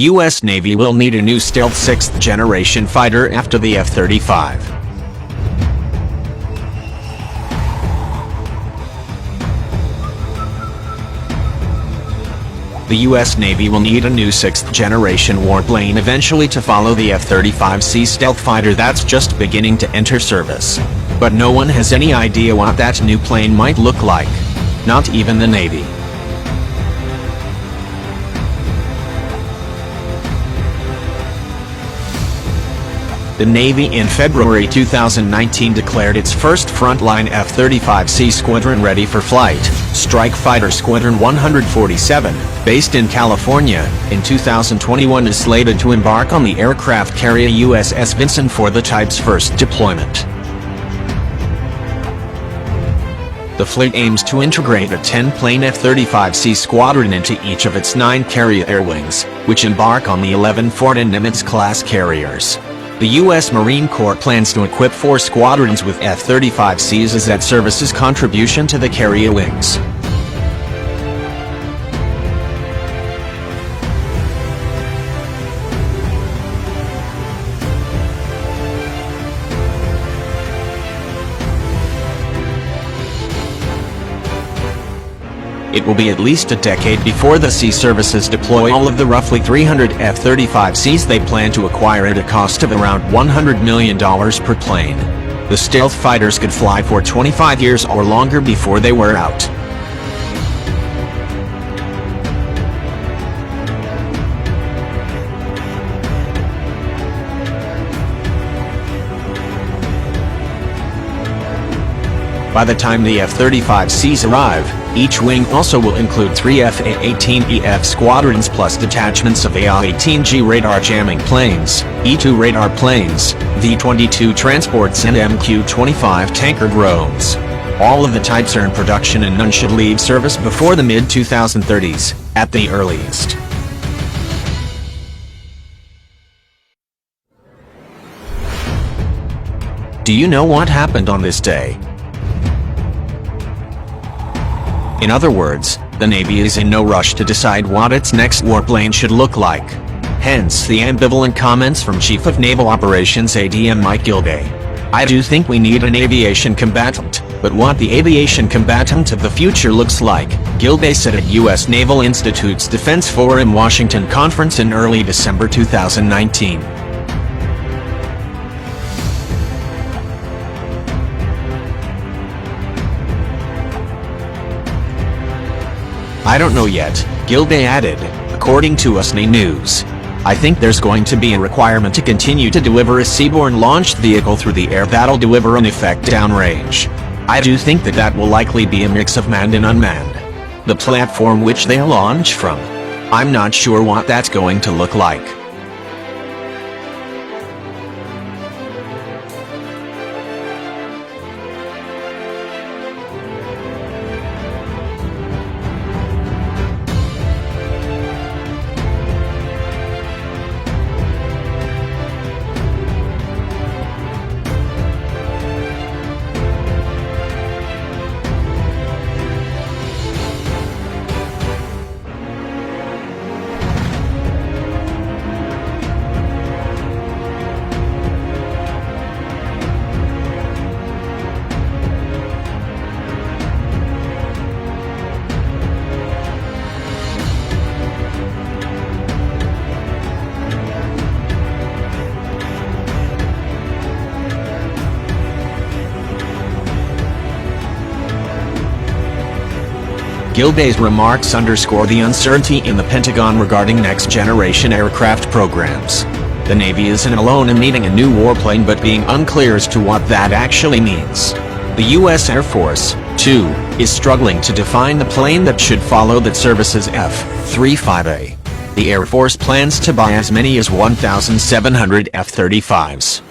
U.S. Navy will need a new stealth 6th-generation fighter after the F-35. The U.S. Navy will need a new 6th-generation warplane eventually to follow the F-35C stealth fighter that's just beginning to enter service. But no one has any idea what that new plane might look like. Not even the Navy. The Navy in February 2019 declared its first frontline F-35C squadron ready for flight. Strike Fighter Squadron 147, based in California, in 2021 is slated to embark on the aircraft carrier USS Vinson for the type's first deployment. The fleet aims to integrate a 10-plane F-35C squadron into each of its 9 carrier air wings, which embark on the 11 Ford and Nimitz-class carriers. The U.S. Marine Corps plans to equip 4 squadrons with F-35Cs as that service's contribution to the carrier wings. It will be at least a decade before the sea services deploy all of the roughly 300 F-35Cs they plan to acquire at a cost of around $100 million per plane. The stealth fighters could fly for 25 years or longer before they wear out. By the time the F-35Cs arrive, each wing also will include 3 F-A-18EF squadrons plus detachments of A-18G radar jamming planes, E-2 radar planes, V-22 transports and MQ-25 tanker drones. All of the types are in production and none should leave service before the mid-2030s, at the earliest. Do you know what happened on this day? In other words, the Navy is in no rush to decide what its next warplane should look like. Hence the ambivalent comments from Chief of Naval Operations ADM Mike Gilday. I do think we need an aviation combatant, but what the aviation combatant of the future looks like, Gilday said at U.S. Naval Institute's Defense Forum Washington conference in early December 2019. I don't know yet, Gilday added, according to USNA News. I think there's going to be a requirement to continue to deliver a seaborne launched vehicle through the air that'll deliver an effect downrange. I do think that will likely be a mix of manned and unmanned. The platform which they'll launch from, I'm not sure what that's going to look like. Gilday's remarks underscore the uncertainty in the Pentagon regarding next-generation aircraft programs. The Navy isn't alone in needing a new warplane but being unclear as to what that actually means. The U.S. Air Force, too, is struggling to define the plane that should follow that service's F-35A. The Air Force plans to buy as many as 1,700 F-35s.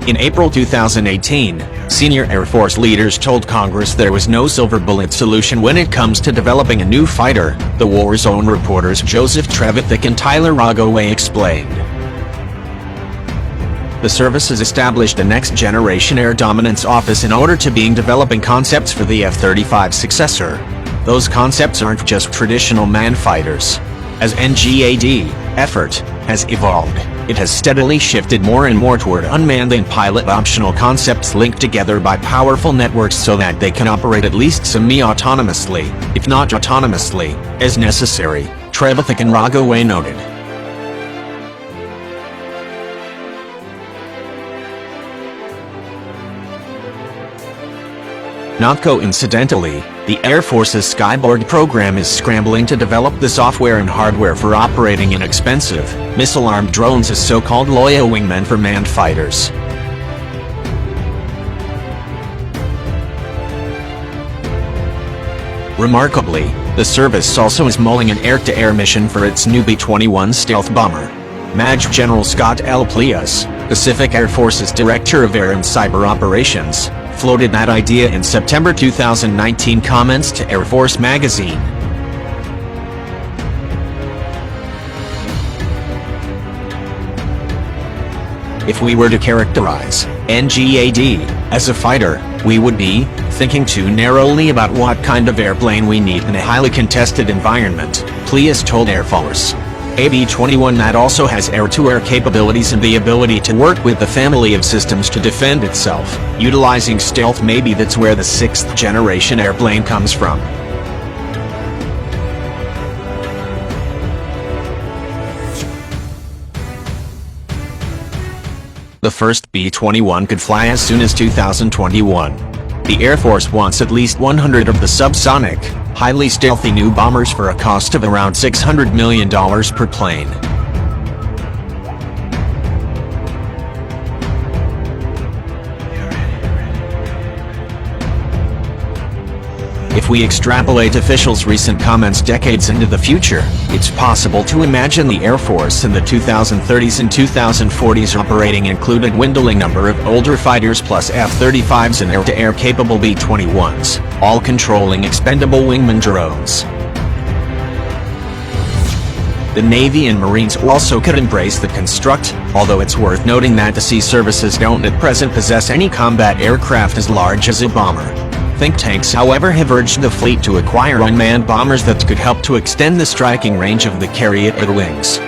In April 2018, senior Air Force leaders told Congress there was no silver bullet solution when it comes to developing a new fighter, the War Zone reporters Joseph Trevithick and Tyler Rogoway explained. The service has established a next-generation air dominance office in order to begin developing concepts for the F-35 successor. Those concepts aren't just traditional man fighters. As NGAD effort has evolved, it has steadily shifted more and more toward unmanned and pilot-optional concepts linked together by powerful networks so that they can operate at least semi-autonomously, if not autonomously, as necessary, Trebethik and Ragoway noted. Not coincidentally, the Air Force's Skyborg program is scrambling to develop the software and hardware for operating inexpensive, missile-armed drones as so-called loyal wingmen for manned fighters. Remarkably, the service also is mulling an air-to-air mission for its new B-21 stealth bomber. Maj General Scott L. Plius, Pacific Air Force's Director of Air and Cyber Operations, floated that idea in September 2019 comments to Air Force magazine. If we were to characterize NGAD as a fighter, we would be thinking too narrowly about what kind of airplane we need in a highly contested environment, Plius told Air Force. A B-21 that also has air-to-air capabilities and the ability to work with the family of systems to defend itself, utilizing stealth. Maybe that's where the 6th generation airplane comes from. The first B-21 could fly as soon as 2021. The Air Force wants at least 100 of the subsonic, highly stealthy new bombers for a cost of around $600 million per plane. If we extrapolate officials' recent comments decades into the future, it's possible to imagine the Air Force in the 2030s and 2040s operating included dwindling number of older fighters plus F-35s and air-to-air capable B-21s, all controlling expendable wingman drones. The Navy and Marines also could embrace the construct, although it's worth noting that the sea services don't at present possess any combat aircraft as large as a bomber. Think tanks, however, have urged the fleet to acquire unmanned bombers that could help to extend the striking range of the Chariot wings.